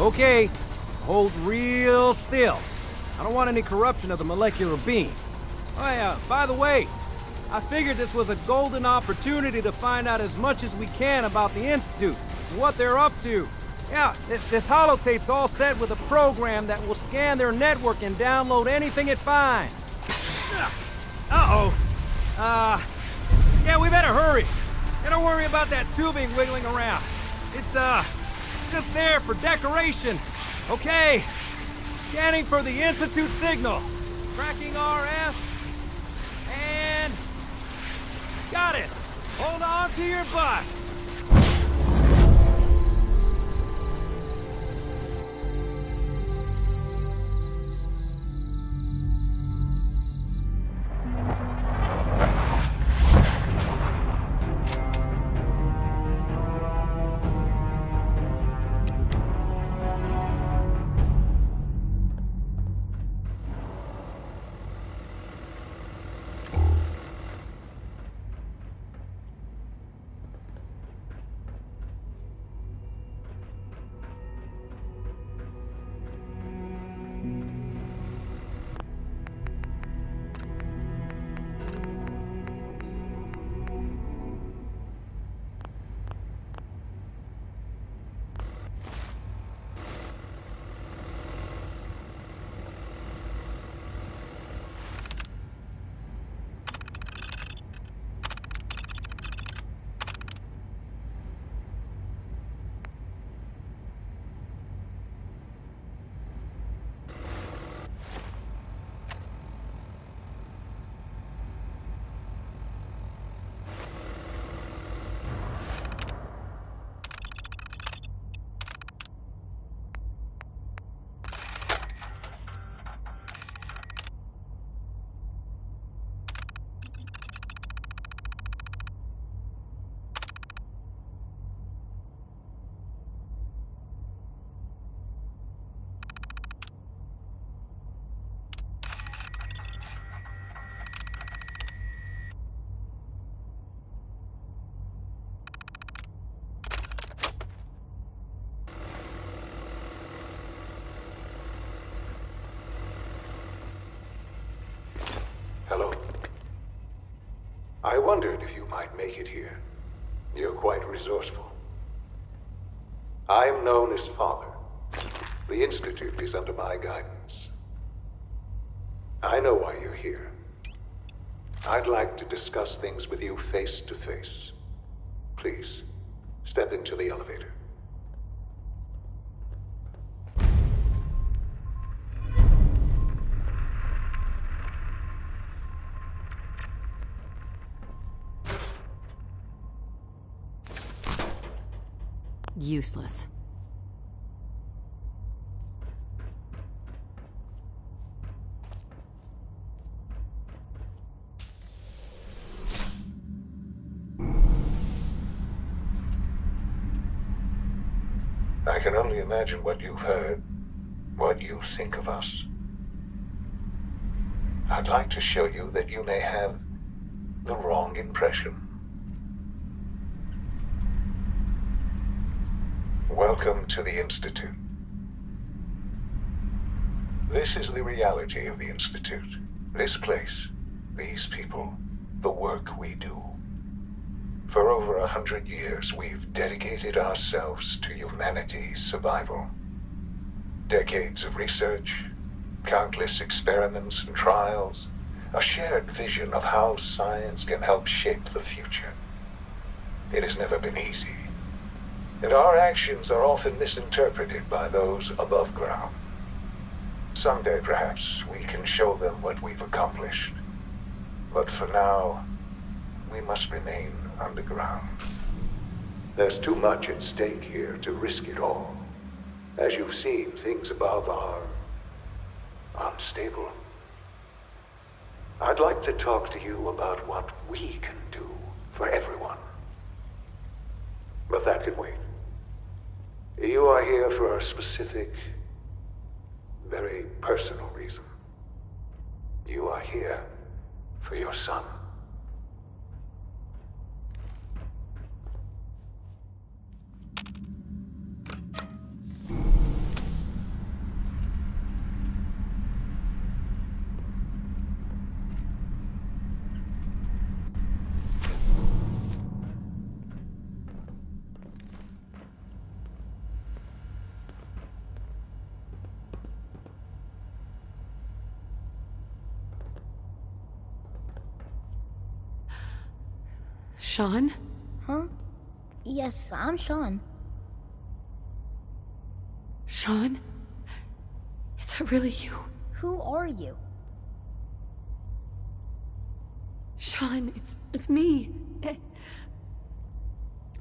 Okay, hold real still. I don't want any corruption of the molecular being. Oh yeah, by the way, I figured this was a golden opportunity to find out as much as we can about the Institute, what they're up to. Yeah, this holotape's all set with a program that will scan their network and download anything it finds. Uh-oh. Yeah, we better hurry. And don't worry about that tubing wiggling around. It's, just there for decoration. Okay. Scanning for the Institute signal. Tracking RF. And... got it. Hold on to your butt. Hello. I wondered if you might make it here. You're quite resourceful. I'm known as Father. The Institute is under my guidance. I know why you're here. I'd like to discuss things with you face to face. Please, step into the elevator. Useless. I can only imagine what you've heard, what you think of us. I'd like to show you that you may have the wrong impression. Welcome to the Institute. This is the reality of the Institute. This place, these people, the work we do. For over 100 years, we've dedicated ourselves to humanity's survival. Decades of research, countless experiments and trials, a shared vision of how science can help shape the future. It has never been easy. And our actions are often misinterpreted by those above ground. Someday, perhaps, we can show them what we've accomplished. But for now, we must remain underground. There's too much at stake here to risk it all. As you've seen, things above are unstable. I'd like to talk to you about what we can do for everyone. But that can wait. You are here for a specific, very personal reason. You are here for your son. Sean? Huh? Yes, I'm Sean. Sean? Is that really you? Who are you? Sean, it's me.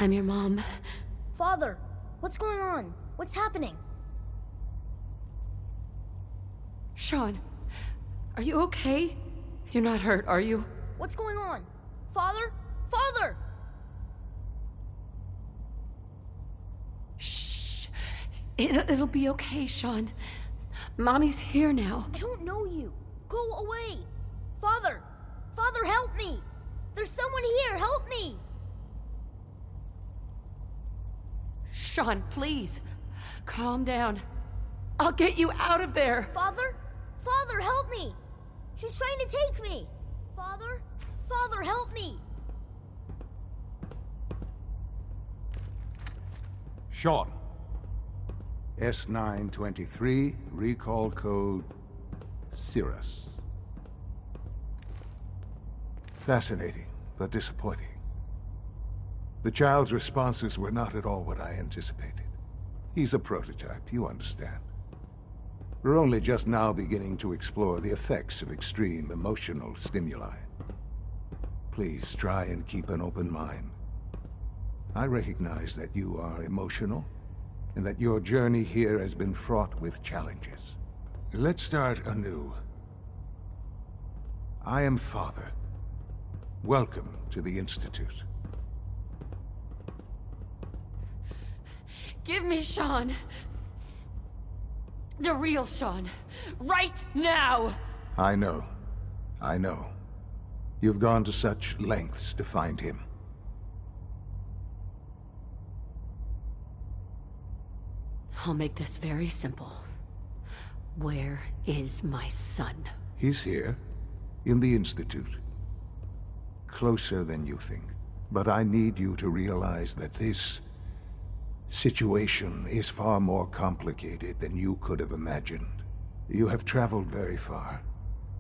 I'm your mom. Father, what's going on? What's happening? Sean, are you okay? You're not hurt, are you? What's going on? Father? Father! Shh. It'll be okay, Sean. Mommy's here now. I don't know you. Go away. Father! Father, help me! There's someone here, help me! Sean, please. Calm down. I'll get you out of there. Father? Father, help me! She's trying to take me! Father? Father, help me! Sean. S923, recall code Cirrus. Fascinating, but disappointing. The child's responses were not at all what I anticipated. He's a prototype, you understand. We're only just now beginning to explore the effects of extreme emotional stimuli. Please try and keep an open mind. I recognize that you are emotional, and that your journey here has been fraught with challenges. Let's start anew. I am Father. Welcome to the Institute. Give me Sean. The real Sean. Right now! I know. I know. You've gone to such lengths to find him. I'll make this very simple. Where is my son? He's here, in the Institute. Closer than you think. But I need you to realize that this situation is far more complicated than you could have imagined. You have traveled very far,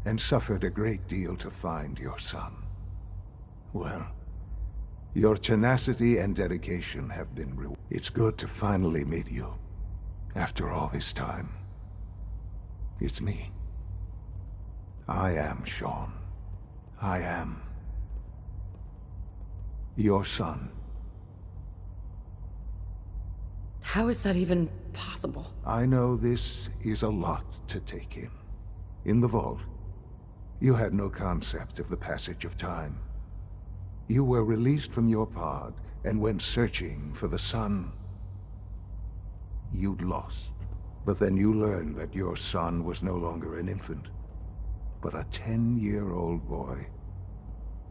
and suffered a great deal to find your son. Well, your tenacity and dedication have been rewarded. It's good to finally meet you. After all this time, it's me. I am Sean. I am your son. How is that even possible? I know this is a lot to take in. In the vault, you had no concept of the passage of time. You were released from your pod and went searching for the sun you'd lost. But then you learned that your son was no longer an infant, but a 10-year-old boy.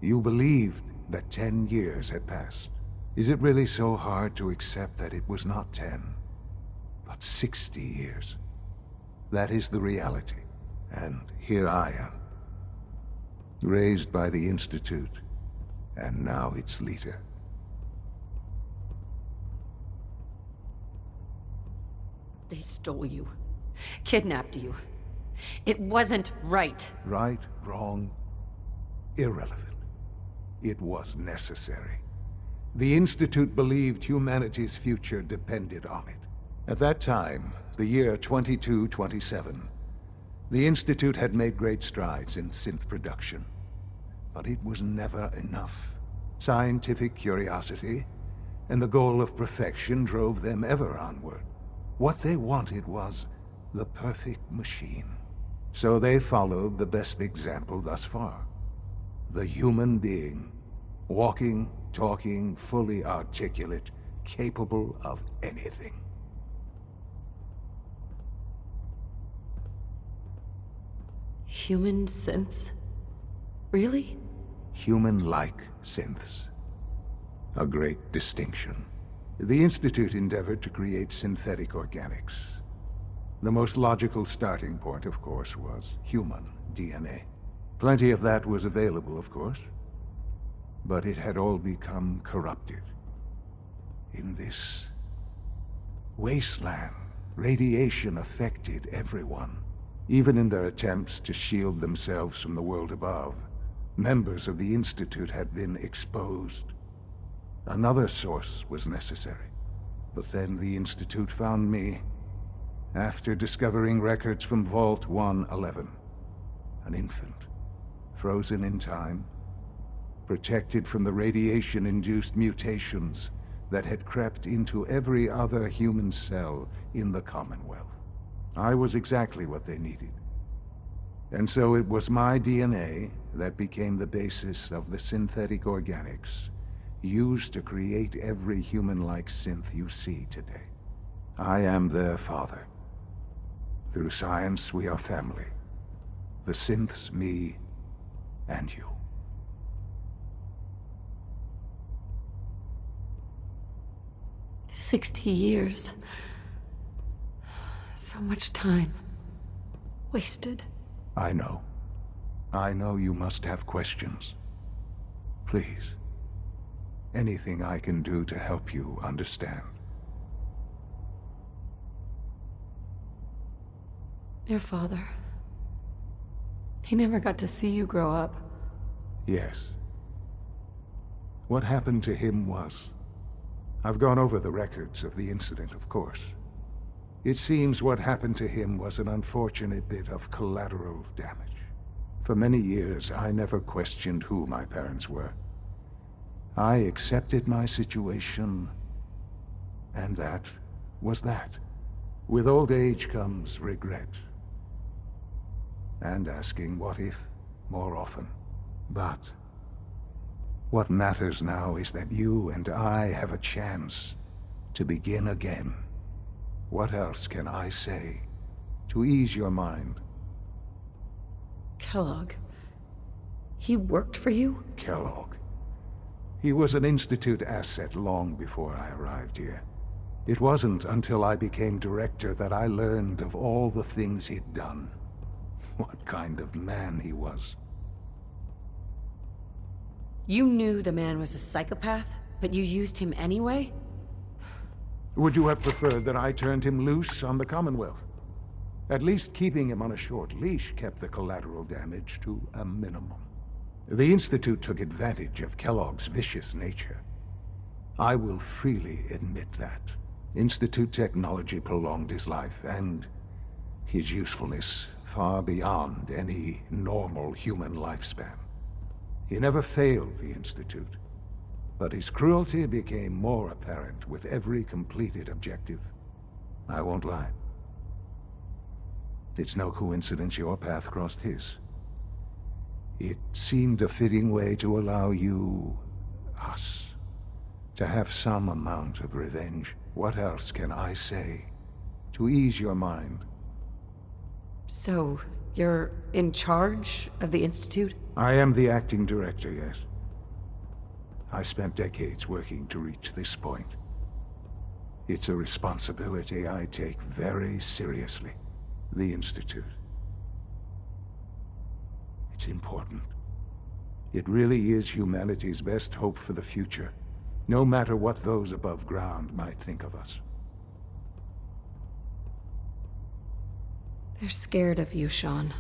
You believed that 10 years had passed. Is it really so hard to accept that it was not 10, but 60 years? That is the reality. And here I am, raised by the Institute, and now its leader. They stole you. Kidnapped you. It wasn't right. Right, wrong, irrelevant. It was necessary. The Institute believed humanity's future depended on it. At that time, the year 2227, the Institute had made great strides in synth production. But it was never enough. Scientific curiosity and the goal of perfection drove them ever onward. What they wanted was the perfect machine. So they followed the best example thus far. The human being. Walking, talking, fully articulate, capable of anything. Human synths? Really? Human-like synths. A great distinction. The Institute endeavored to create synthetic organics. The most logical starting point, of course, was human DNA. Plenty of that was available, of course. But it had all become corrupted. In this wasteland, radiation affected everyone. Even in their attempts to shield themselves from the world above, members of the Institute had been exposed. Another source was necessary. But then the Institute found me after discovering records from Vault 111. An infant, frozen in time, protected from the radiation-induced mutations that had crept into every other human cell in the Commonwealth. I was exactly what they needed. And so it was my DNA that became the basis of the synthetic organics used to create every human-like synth you see today. I am their father. Through science, we are family. The synths, me, and you. "60 years. So much time. Wasted." I know. I know you must have questions. Please. Anything I can do to help you understand. Your father. He never got to see you grow up. Yes. What happened to him was... I've gone over the records of the incident, of course. It seems what happened to him was an unfortunate bit of collateral damage. For many years, I never questioned who my parents were. I accepted my situation, and that was that. With old age comes regret. And asking what if more often. But what matters now is that you and I have a chance to begin again. What else can I say to ease your mind? Kellogg. He worked for you? Kellogg. He was an Institute asset long before I arrived here. It wasn't until I became director that I learned of all the things he'd done. What kind of man he was. You knew the man was a psychopath, but you used him anyway? Would you have preferred that I turned him loose on the Commonwealth? At least keeping him on a short leash kept the collateral damage to a minimum. The Institute took advantage of Kellogg's vicious nature. I will freely admit that. Institute technology prolonged his life, and his usefulness far beyond any normal human lifespan. He never failed the Institute, but his cruelty became more apparent with every completed objective. I won't lie. It's no coincidence your path crossed his. It seemed a fitting way to allow you, us, to have some amount of revenge. What else can I say to ease your mind? So, you're in charge of the Institute? I am the acting director, yes. I spent decades working to reach this point. It's a responsibility I take very seriously. The Institute. It's important. It really is humanity's best hope for the future, no matter what those above ground might think of us. They're scared of you, Sean.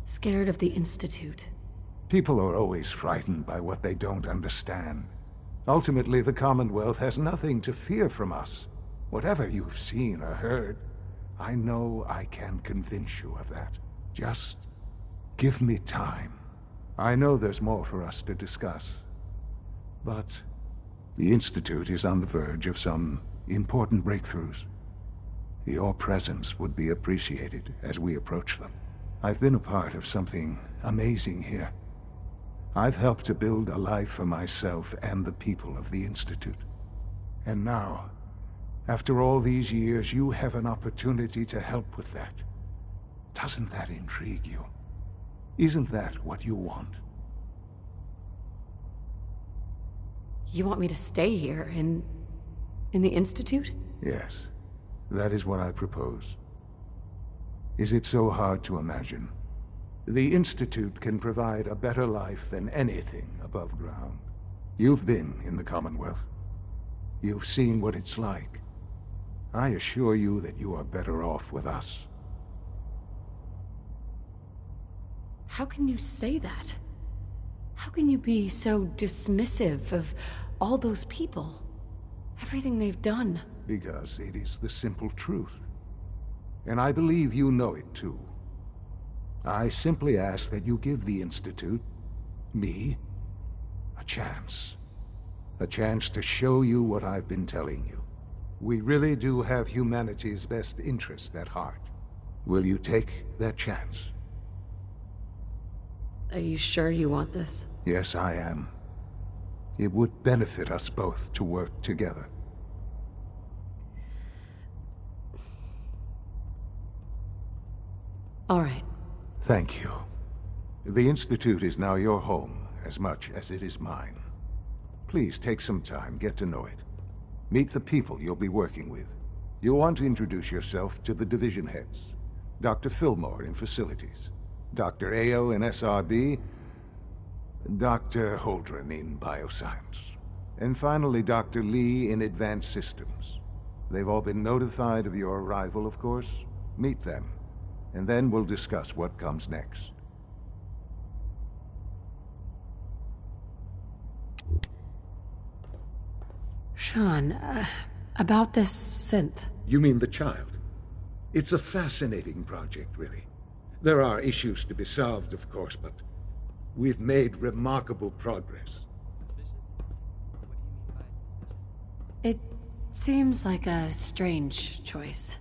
Scared of the Institute. People are always frightened by what they don't understand. Ultimately, the Commonwealth has nothing to fear from us. Whatever you've seen or heard, I know I can convince you of that. Just give me time. I know there's more for us to discuss. But the Institute is on the verge of some important breakthroughs. Your presence would be appreciated as we approach them. I've been a part of something amazing here. I've helped to build a life for myself and the people of the Institute. And now, after all these years, you have an opportunity to help with that. Doesn't that intrigue you? Isn't that what you want? You want me to stay here, in the Institute? Yes, that is what I propose. Is it so hard to imagine? The Institute can provide a better life than anything above ground. You've been in the Commonwealth. You've seen what it's like. I assure you that you are better off with us. How can you say that? How can you be so dismissive of all those people? Everything they've done. Because it is the simple truth. And I believe you know it too. I simply ask that you give the Institute, me, a chance. A chance to show you what I've been telling you. We really do have humanity's best interest at heart. Will you take that chance? Are you sure you want this? Yes, I am. It would benefit us both to work together. All right. Thank you. The Institute is now your home, as much as it is mine. Please take some time, get to know it. Meet the people you'll be working with. You'll want to introduce yourself to the division heads. Dr. Fillmore in Facilities, Dr. Ayo in SRB, Dr. Holdren in Bioscience, and finally Dr. Lee in Advanced Systems. They've all been notified of your arrival, of course. Meet them, and then we'll discuss what comes next. Sean, about this synth. You mean the child? It's a fascinating project, really. There are issues to be solved, of course, but we've made remarkable progress. It seems like a strange choice.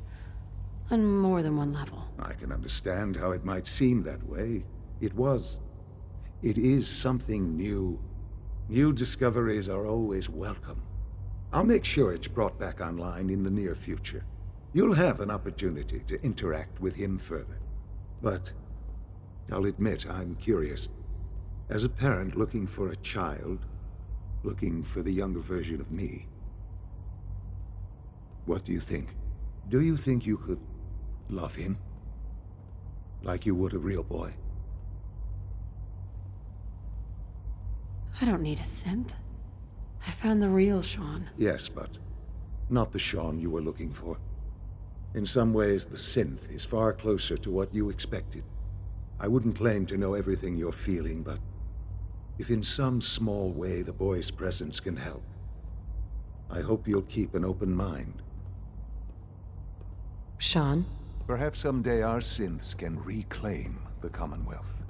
On more than one level. I can understand how it might seem that way. It is something new. New discoveries are always welcome. I'll make sure it's brought back online in the near future. You'll have an opportunity to interact with him further. But I'll admit I'm curious. As a parent looking for a child, looking for the younger version of me, what do you think? Do you think you could love him? Like you would a real boy? I don't need a synth. I found the real Sean. Yes, but not the Sean you were looking for. In some ways, the synth is far closer to what you expected. I wouldn't claim to know everything you're feeling, but if in some small way the boy's presence can help, I hope you'll keep an open mind. Sean? Perhaps someday our synths can reclaim the Commonwealth.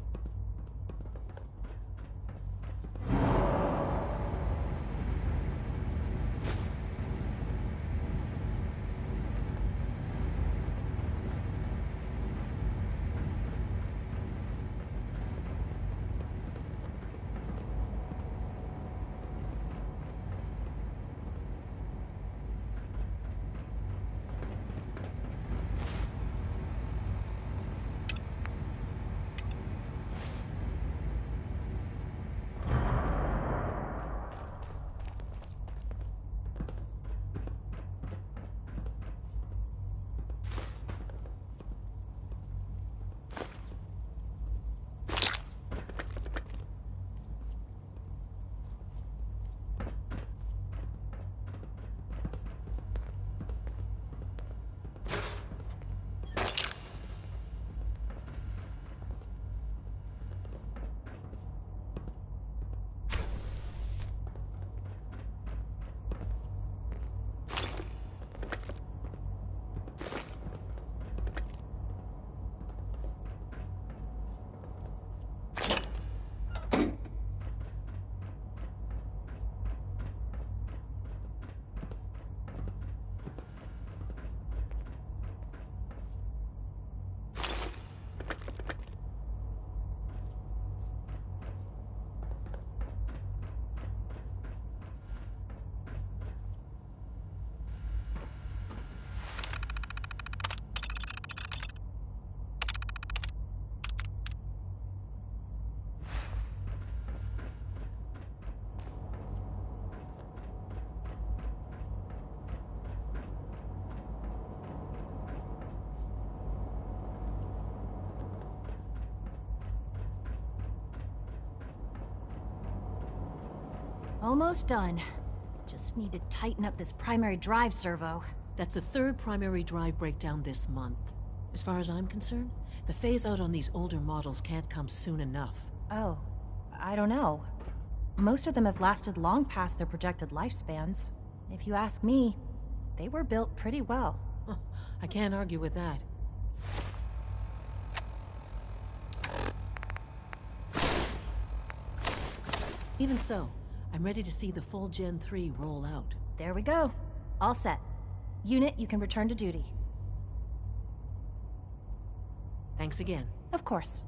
Almost done. Just need to tighten up this primary drive servo. That's the third primary drive breakdown this month. As far as I'm concerned, the phase-out on these older models can't come soon enough. Oh, I don't know. Most of them have lasted long past their projected lifespans. If you ask me, they were built pretty well. I can't argue with that. Even so, I'm ready to see the full Gen 3 roll out. There we go. All set. Unit, you can return to duty. Thanks again. Of course.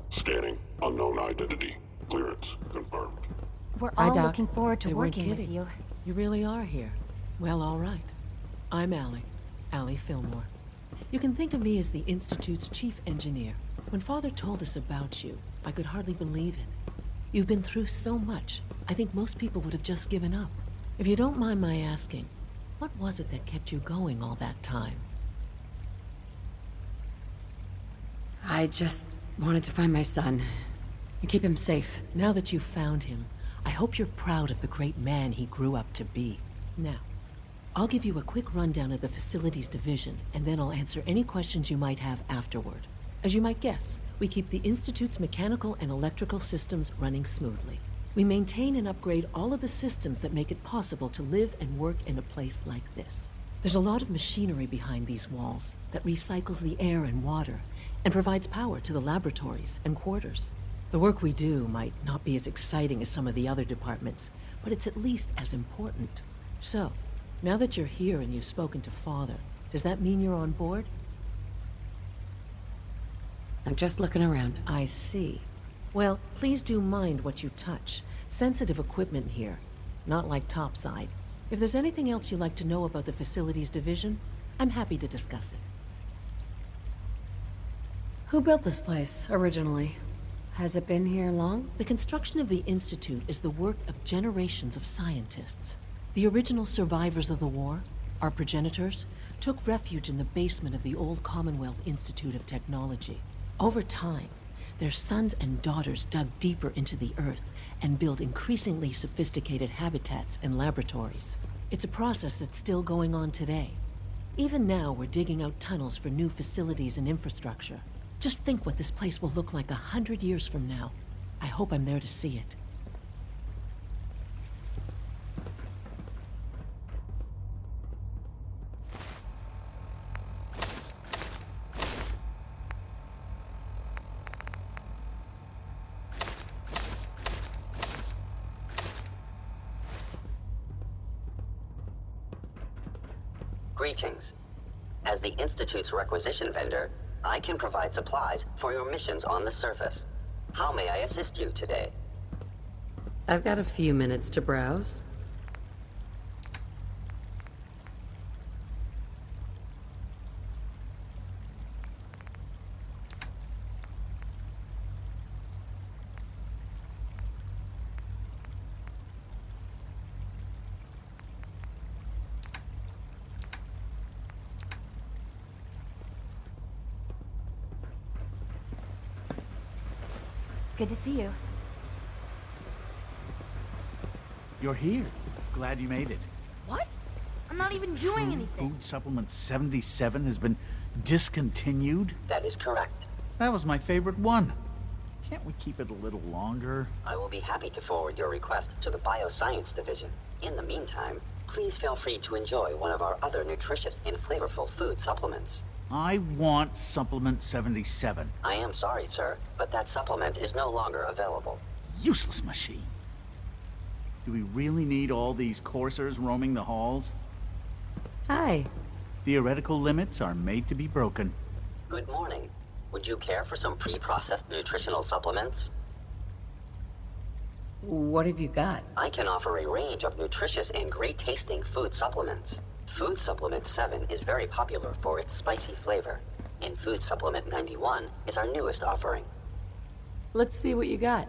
Scanning. Unknown identity. Clearance confirmed. We're Hi, all Doc. looking forward to They weren't working with kidding. you. You really are here. Well, all right. I'm Allie Fillmore. You can think of me as the Institute's chief engineer. When Father told us about you, I could hardly believe it. You've been through so much, I think most people would have just given up. If you don't mind my asking, what was it that kept you going all that time? I just wanted to find my son and keep him safe. Now that you've found him, I hope you're proud of the great man he grew up to be. Now, I'll give you a quick rundown of the Facilities Division, and then I'll answer any questions you might have afterward. As you might guess, we keep the Institute's mechanical and electrical systems running smoothly. We maintain and upgrade all of the systems that make it possible to live and work in a place like this. There's a lot of machinery behind these walls that recycles the air and water and provides power to the laboratories and quarters. The work we do might not be as exciting as some of the other departments, but it's at least as important. So, now that you're here and you've spoken to Father, does that mean you're on board? I'm just looking around. I see. Well, please do mind what you touch. Sensitive equipment here, not like topside. If there's anything else you'd like to know about the Facilities Division, I'm happy to discuss it. Who built this place, originally? Has it been here long? The construction of the Institute is the work of generations of scientists. The original survivors of the war, our progenitors, took refuge in the basement of the old Commonwealth Institute of Technology. Over time, their sons and daughters dug deeper into the earth and built increasingly sophisticated habitats and laboratories. It's a process that's still going on today. Even now, we're digging out tunnels for new facilities and infrastructure. Just think what this place will look like 100 years from now. I hope I'm there to see it. Greetings. As the Institute's requisition vendor, I can provide supplies for your missions on the surface. How may I assist you today? I've got a few minutes to browse. Good to see you. You're here. Glad you made it. What? I'm not even doing anything. Food Supplement 77 has been discontinued? That is correct. That was my favorite one. Can't we keep it a little longer? I will be happy to forward your request to the Bioscience Division. In the meantime, please feel free to enjoy one of our other nutritious and flavorful food supplements. I want Supplement 77. I am sorry, sir, but that supplement is no longer available. Useless machine. Do we really need all these coursers roaming the halls? Hi. Theoretical limits are made to be broken. Good morning. Would you care for some pre-processed nutritional supplements? What have you got? I can offer a range of nutritious and great-tasting food supplements. Food Supplement 7 is very popular for its spicy flavor, and Food Supplement 91 is our newest offering. Let's see what you got.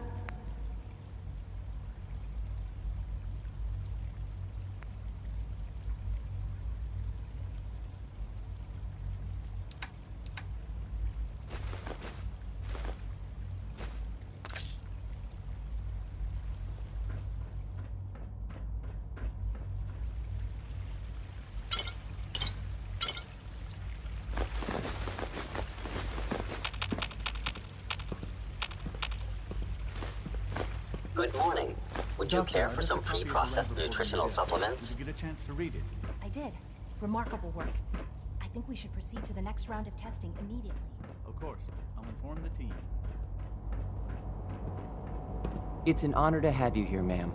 Good morning. Would you care for some pre-processed nutritional supplements? Did you get a chance to read it? I did. Remarkable work. I think we should proceed to the next round of testing immediately. Of course. I'll inform the team. It's an honor to have you here, ma'am.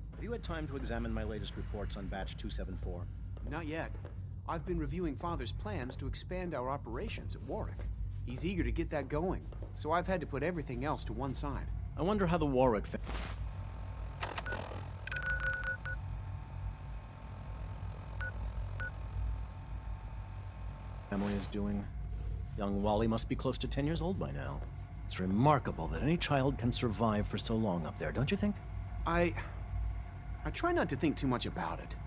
Have you had time to examine my latest reports on Batch 274? Not yet. I've been reviewing Father's plans to expand our operations at Warwick. He's eager to get that going, so I've had to put everything else to one side. I wonder how the Warwick family is doing. Young Wally must be close to 10 years old by now. It's remarkable that any child can survive for so long up there, don't you think? I try not to think too much about it.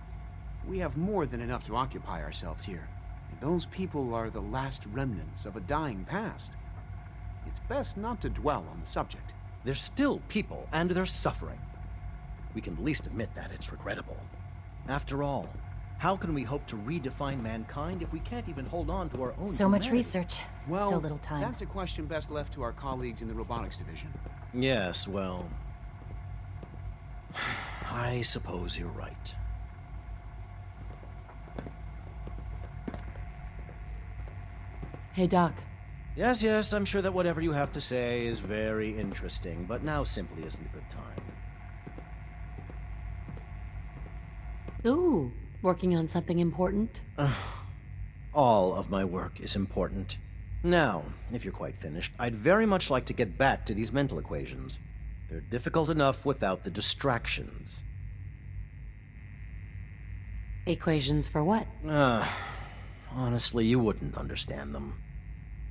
We have more than enough to occupy ourselves here. And those people are the last remnants of a dying past. It's best not to dwell on the subject. They're still people, and they're suffering. We can at least admit that it's regrettable. After all, how can we hope to redefine mankind if we can't even hold on to our own So much humanity? research, Well, so little time. That's a question best left to our colleagues in the robotics division. Yes, well... I suppose you're right. Hey, Doc. Yes, I'm sure that whatever you have to say is very interesting, but now simply isn't a good time. Ooh, working on something important? All of my work is important. Now, if you're quite finished, I'd very much like to get back to these mental equations. They're difficult enough without the distractions. Equations for what? Honestly, you wouldn't understand them.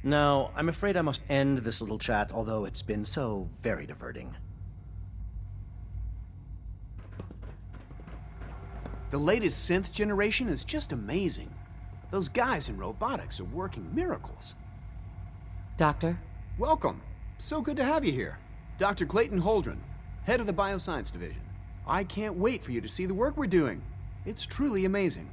Now, I'm afraid I must end this little chat, although it's been so very diverting. The latest synth generation is just amazing. Those guys in robotics are working miracles. Doctor? Welcome. So good to have you here. Dr. Clayton Holdren, head of the Bioscience Division. I can't wait for you to see the work we're doing. It's truly amazing.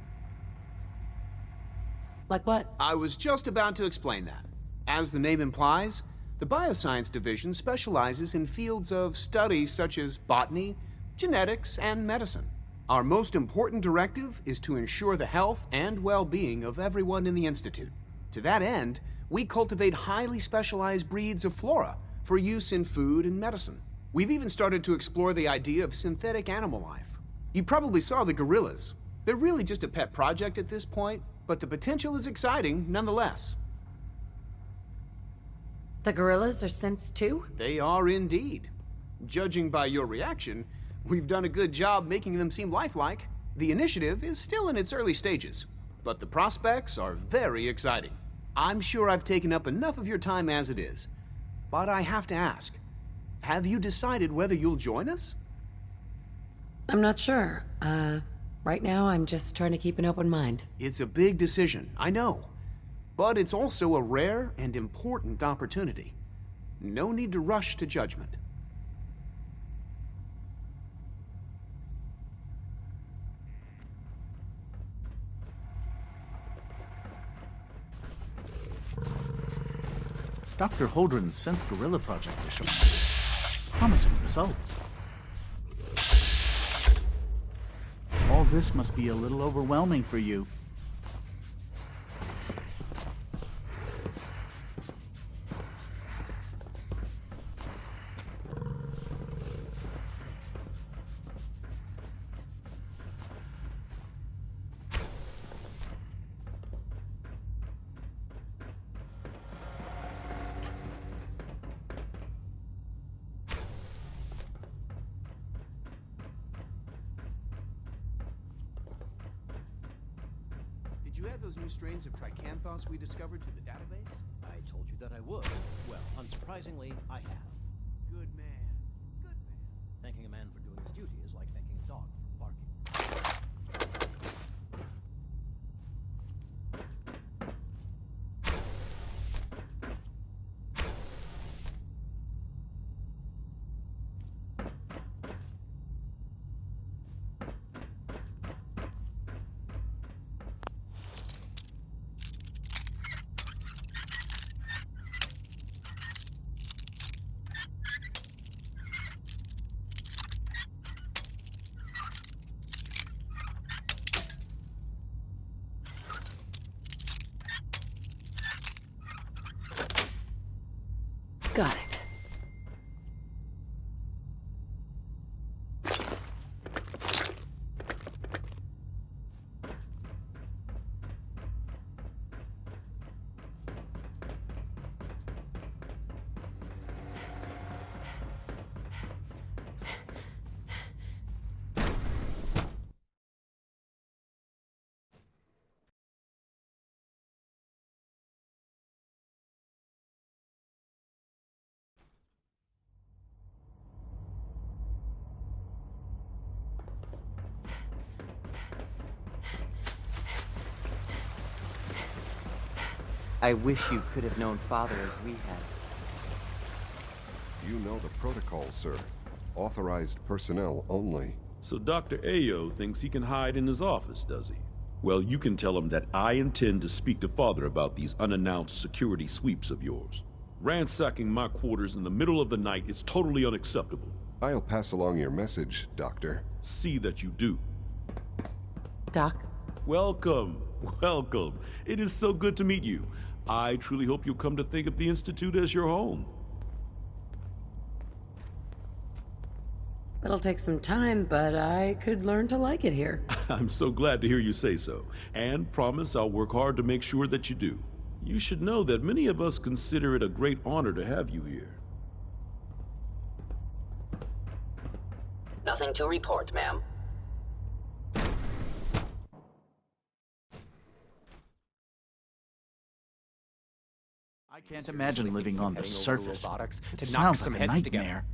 Like what? I was just about to explain that. As the name implies, the Bioscience Division specializes in fields of study such as botany, genetics, and medicine. Our most important directive is to ensure the health and well-being of everyone in the Institute. To that end, we cultivate highly specialized breeds of flora for use in food and medicine. We've even started to explore the idea of synthetic animal life. You probably saw the gorillas. They're really just a pet project at this point, but the potential is exciting nonetheless. The gorillas are synths too? They are indeed. Judging by your reaction, we've done a good job making them seem lifelike. The initiative is still in its early stages, but the prospects are very exciting. I'm sure I've taken up enough of your time as it is, but I have to ask, have you decided whether you'll join us? I'm not sure. Right now I'm just trying to keep an open mind. It's a big decision, I know, but it's also a rare and important opportunity. No need to rush to judgment. Dr. Holdren's Synth Gorilla project is showing promising results. All this must be a little overwhelming for you. Did you add those new strains of tricanthos we discovered to the database? I told you that I would. Well, unsurprisingly, I have. Good man. Good man. Thanking a man for doing his duty is like thanking a dog for barking. Got it. I wish you could have known Father as we had. You know the protocol, sir. Authorized personnel only. So Dr. Ayo thinks he can hide in his office, does he? Well, you can tell him that I intend to speak to Father about these unannounced security sweeps of yours. Ransacking my quarters in the middle of the night is totally unacceptable. I'll pass along your message, Doctor. See that you do. Doc? Welcome. Welcome. It is so good to meet you. I truly hope you'll come to think of the Institute as your home. It'll take some time, but I could learn to like it here. I'm so glad to hear you say so, and promise I'll work hard to make sure that you do. You should know that many of us consider it a great honor to have you here. Nothing to report, ma'am. I can't imagine living on the surface. Robotics to It knock sounds some like a heads nightmare. together.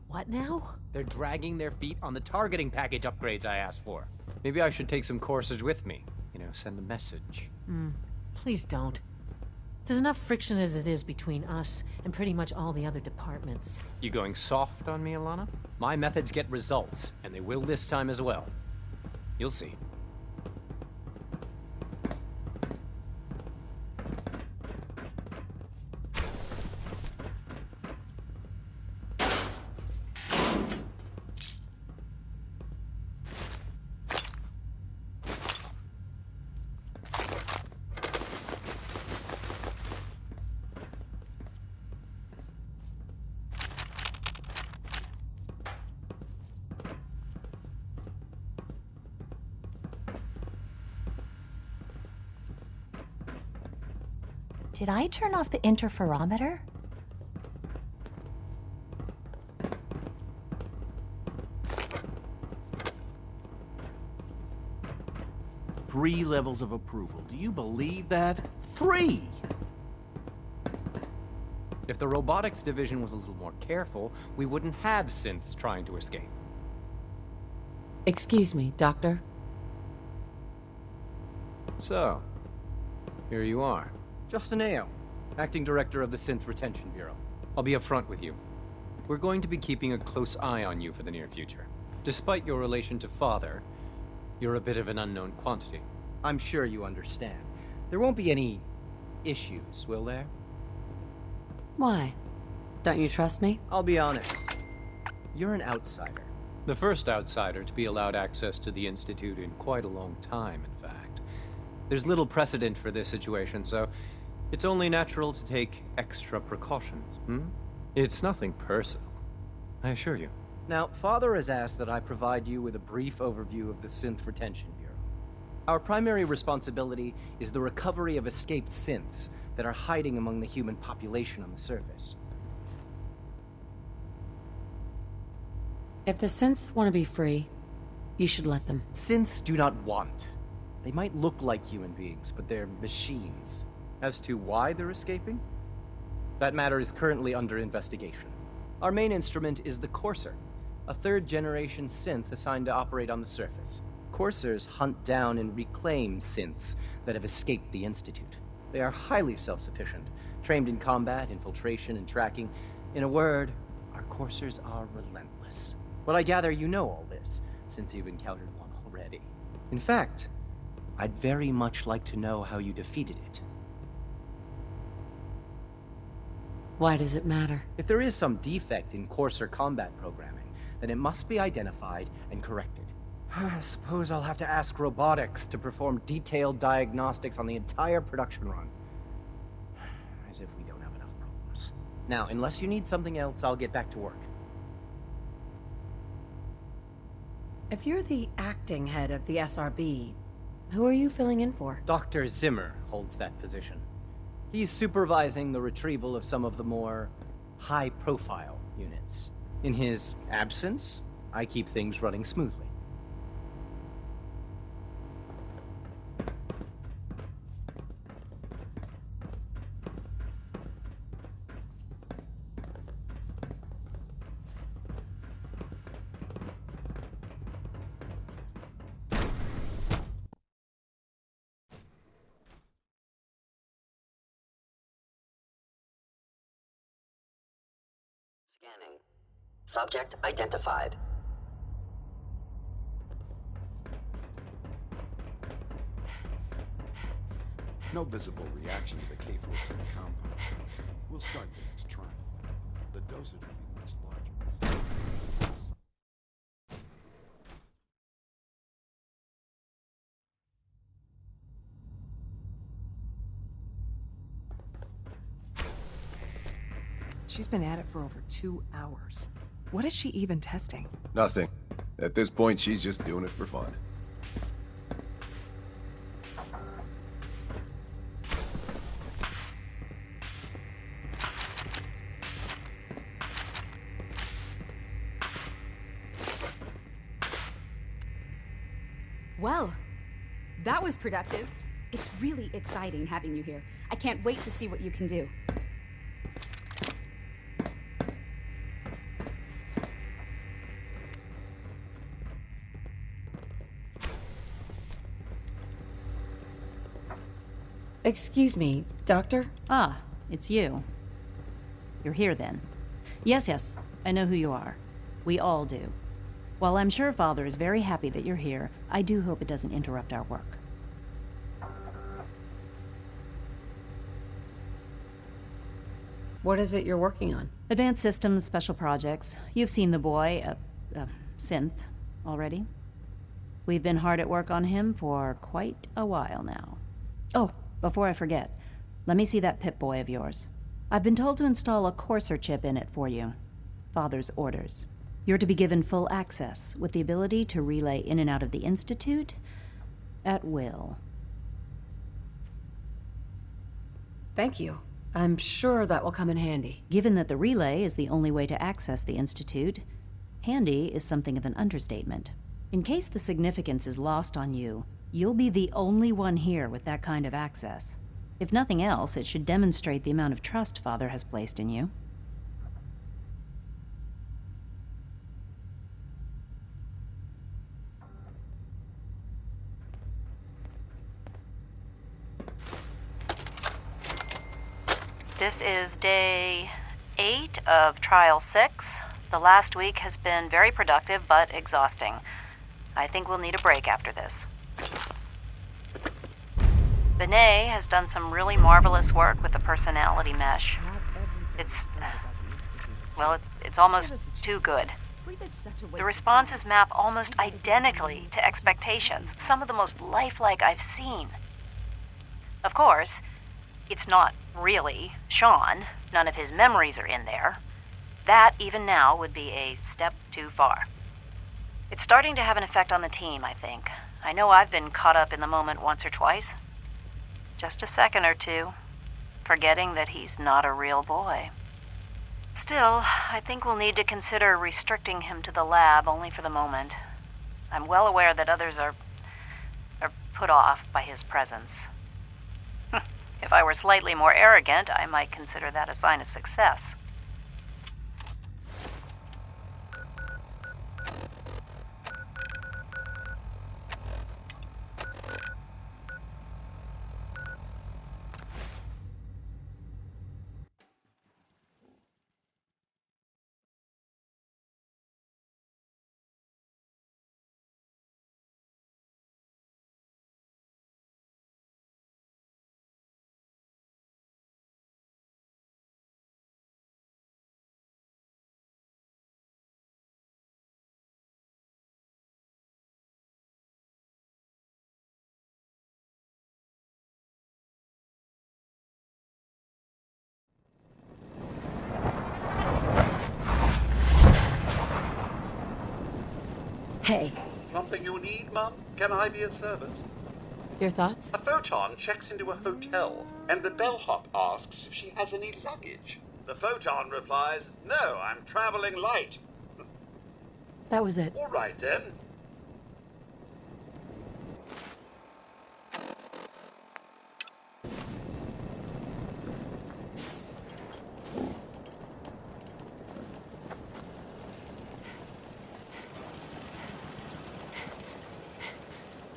What now? They're dragging their feet on the targeting package upgrades I asked for. Maybe I should take some courses with me. You know, send a message. Please don't. There's enough friction as it is between us and pretty much all the other departments. You going soft on me, Alana? My methods get results, and they will this time as well. You'll see. Did I turn off the interferometer? Three levels of approval. Do you believe that? 3! If the robotics division was a little more careful, we wouldn't have synths trying to escape. Excuse me, Doctor. So, here you are. Justin Ayo, Acting Director of the Synth Retention Bureau. I'll be upfront with you. We're going to be keeping a close eye on you for the near future. Despite your relation to Father, you're a bit of an unknown quantity. I'm sure you understand. There won't be any issues, will there? Why? Don't you trust me? I'll be honest. You're an outsider. The first outsider to be allowed access to the Institute in quite a long time, in fact. There's little precedent for this situation, so it's only natural to take extra precautions, It's nothing personal, I assure you. Now, Father has asked that I provide you with a brief overview of the Synth Retention Bureau. Our primary responsibility is the recovery of escaped synths that are hiding among the human population on the surface. If the synths want to be free, you should let them. Synths do not want. They might look like human beings, but they're machines. As to why they're escaping? That matter is currently under investigation. Our main instrument is the Courser, a third-generation synth assigned to operate on the surface. Coursers hunt down and reclaim synths that have escaped the Institute. They are highly self-sufficient, trained in combat, infiltration, and tracking. In a word, our Coursers are relentless. But I gather you know all this, since you've encountered one already. In fact, I'd very much like to know how you defeated it. Why does it matter? If there is some defect in Courser combat programming, then it must be identified and corrected. I suppose I'll have to ask robotics to perform detailed diagnostics on the entire production run. As if we don't have enough problems. Now, unless you need something else, I'll get back to work. If you're the acting head of the SRB, who are you filling in for? Dr. Zimmer holds that position. He's supervising the retrieval of some of the more high-profile units. In his absence, I keep things running smoothly. Scanning. Subject identified. No visible reaction to the K-14 compound. We'll start the next trial. The dosage will be much larger. She's been at it for over 2 hours. What is she even testing? Nothing. At this point, she's just doing it for fun. Well, that was productive. It's really exciting having you here. I can't wait to see what you can do. Excuse me, Doctor? Ah, it's you. You're here then. Yes, I know who you are. We all do. While I'm sure Father is very happy that you're here, I do hope it doesn't interrupt our work. What is it you're working on? Advanced Systems Special Projects. You've seen the boy, Synth, already. We've been hard at work on him for quite a while now. Oh, before I forget, let me see that Pip-Boy of yours. I've been told to install a Courser chip in it for you. Father's orders. You're to be given full access, with the ability to relay in and out of the Institute at will. Thank you. I'm sure that will come in handy. Given that the relay is the only way to access the Institute, handy is something of an understatement. In case the significance is lost on you, you'll be the only one here with that kind of access. If nothing else, it should demonstrate the amount of trust Father has placed in you. This is day 8 of Trial 6. The last week has been very productive, but exhausting. I think we'll need a break after this. Benet has done some really marvelous work with the personality mesh. It's almost too good. The responses map almost identically to expectations, some of the most lifelike I've seen. Of course, it's not really Sean. None of his memories are in there. That, even now, would be a step too far. It's starting to have an effect on the team, I think. I know I've been caught up in the moment once or twice. Just a second or two, forgetting that he's not a real boy. Still, I think we'll need to consider restricting him to the lab only for the moment. I'm well aware that others are put off by his presence. If I were slightly more arrogant, I might consider that a sign of success. Hey. Something you need, Mum? Can I be of service? Your thoughts? A photon checks into a hotel, and the bellhop asks if she has any luggage. The photon replies, "No, I'm traveling light." That was it. All right, then.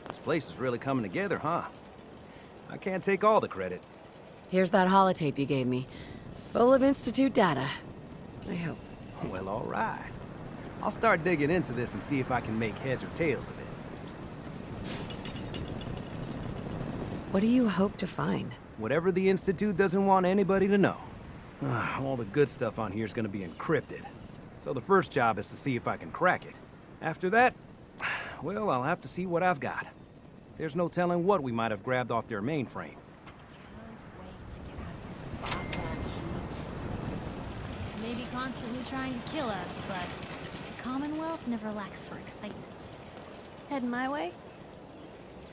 This place is really coming together, huh? I can't take all the credit. Here's that holotape you gave me. Full of Institute data. I hope. Well, all right. I'll start digging into this and see if I can make heads or tails of it. What do you hope to find? Whatever the Institute doesn't want anybody to know. All the good stuff on here is going to be encrypted. So the first job is to see if I can crack it. After that, well, I'll have to see what I've got. There's no telling what we might have grabbed off their mainframe. Maybe constantly trying to kill us, but the Commonwealth never lacks for excitement. Heading my way?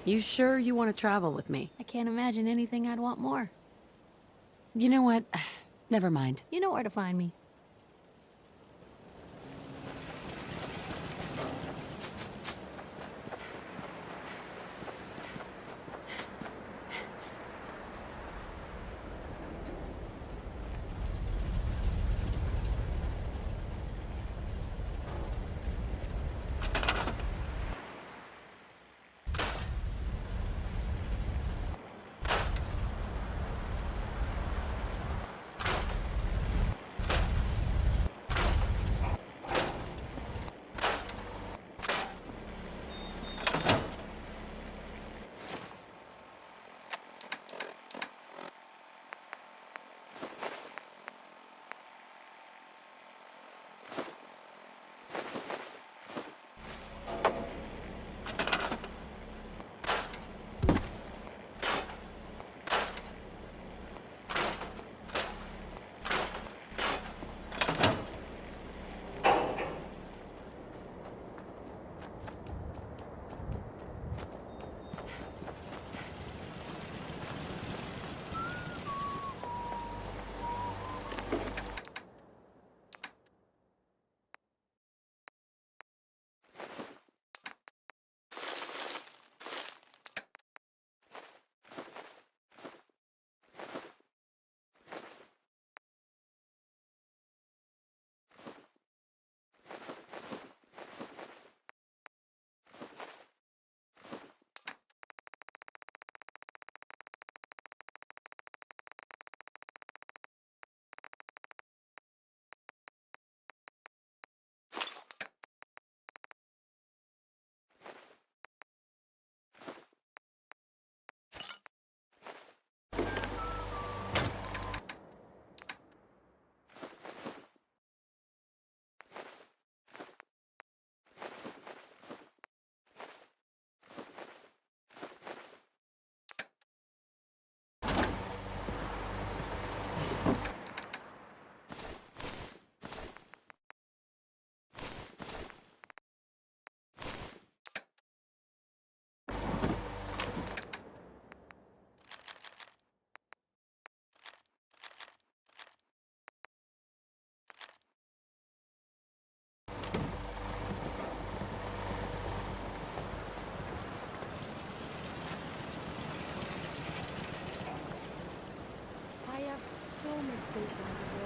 You sure you want to travel with me? I can't imagine anything I'd want more. You know what? Never mind. You know where to find me. mistake, by the way.